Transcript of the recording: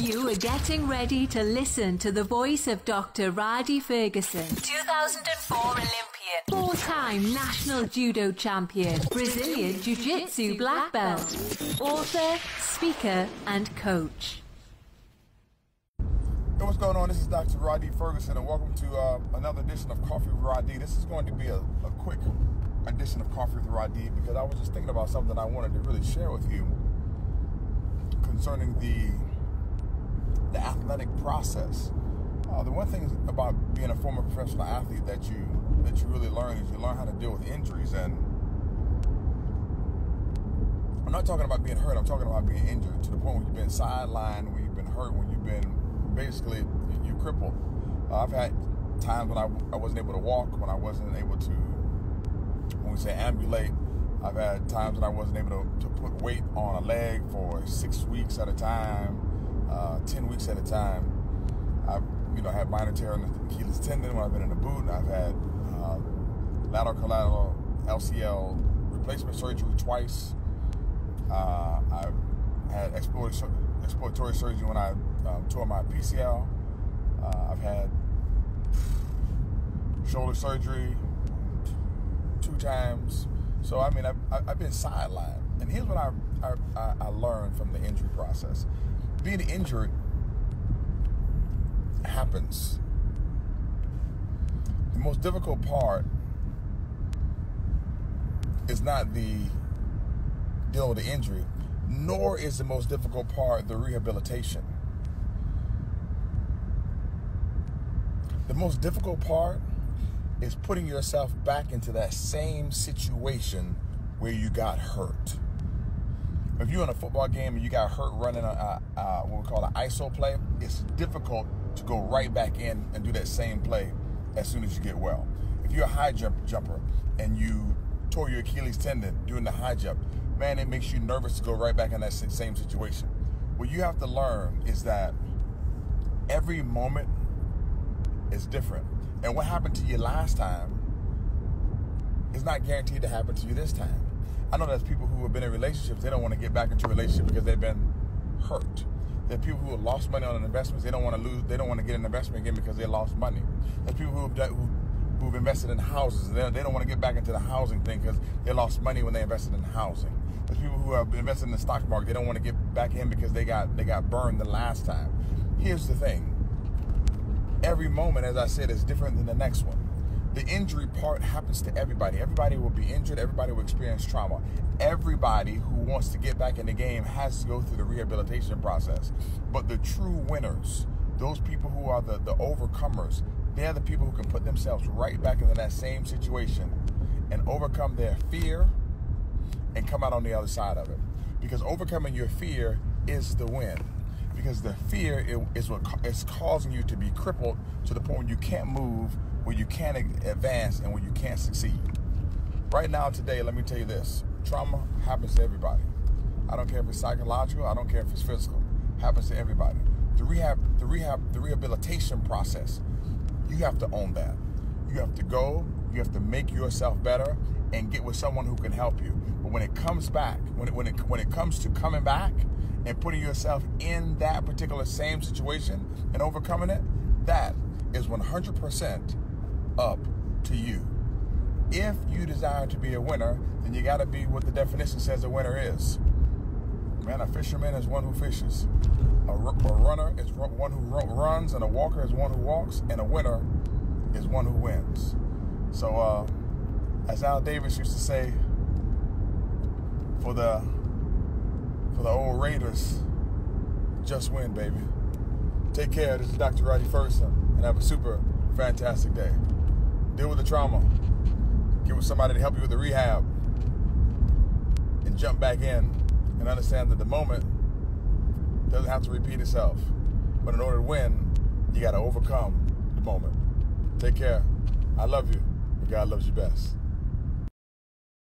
You are getting ready to listen to the voice of Dr. Rhadi Ferguson, 2004 Olympian, four-time national judo champion, Brazilian Jiu-Jitsu black belt, author, speaker, and coach. Hey, what's going on? This is Dr. Rhadi Ferguson, and welcome to another edition of Coffee with Rhadi. This is going to be a quick edition of Coffee with Rhadi because I was just thinking about something I wanted to really share with you concerning the athletic process. The one thing about being a former professional athlete that you really learn is you learn how to deal with injuries. And I'm not talking about being hurt, I'm talking about being injured to the point where you've been sidelined, where you've been hurt, when you've been basically you crippled. I've had times when I wasn't able to walk, when I wasn't able to, when we say ambulate. I've had times when I wasn't able to put weight on a leg for 6 weeks at a time, 10 weeks at a time. I've had minor tear in the Achilles tendon when I've been in the boot. I've had lateral collateral LCL replacement surgery twice. I've had exploratory surgery when I tore my PCL. I've had shoulder surgery 2 times. So I mean, I've been sidelined. And here's what I learned from the injury process. Being injured happens. The most difficult part is not the dealing with the injury, nor is the most difficult part the rehabilitation. The most difficult part is putting yourself back into that same situation where you got hurt. If you're in a football game and you got hurt running what we call an ISO play, it's difficult to go right back in and do that same play as soon as you get well. If you're a high jumper and you tore your Achilles tendon doing the high jump, man, it makes you nervous to go right back in that same situation. What you have to learn is that every moment is different. And what happened to you last time is not guaranteed to happen to you this time. I know there's people who have been in relationships, they don't want to get back into a relationship because they've been hurt. There are people who have lost money on an investment, they don't want to get an investment again because they lost money. There's people who've invested in houses, they don't want to get back into the housing thing because they lost money when they invested in housing. There's people who have invested in the stock market, they don't want to get back in because they got burned the last time. Here's the thing. Every moment, as I said, is different than the next one. The injury part happens to everybody. Everybody will be injured. Everybody will experience trauma. Everybody who wants to get back in the game has to go through the rehabilitation process. But the true winners, those people who are the overcomers, they're the people who can put themselves right back into that same situation and overcome their fear and come out on the other side of it. Because overcoming your fear is the win. Because the fear is what is causing you to be crippled to the point where you can't move, where you can't advance, and where you can't succeed. Right now, today, let me tell you this. Trauma happens to everybody. I don't care if it's psychological. I don't care if it's physical. It happens to everybody. The rehabilitation process, you have to own that. You have to go. You have to make yourself better and get with someone who can help you. But when it comes back, when it comes to coming back and putting yourself in that particular same situation and overcoming it, that is 100% up to you. If you desire to be a winner, then you got to be what the definition says a winner is. Man, a fisherman is one who fishes. A runner is one who runs, and a walker is one who walks, and a winner is one who wins. So, as Al Davis used to say, for the old Raiders, just win, baby. Take care. This is Dr. Rhadi Ferguson, and have a super fantastic day. Deal with the trauma. Get with somebody to help you with the rehab, and jump back in and understand that the moment doesn't have to repeat itself. But in order to win, you got to overcome the moment. Take care. I love you, but God loves you best.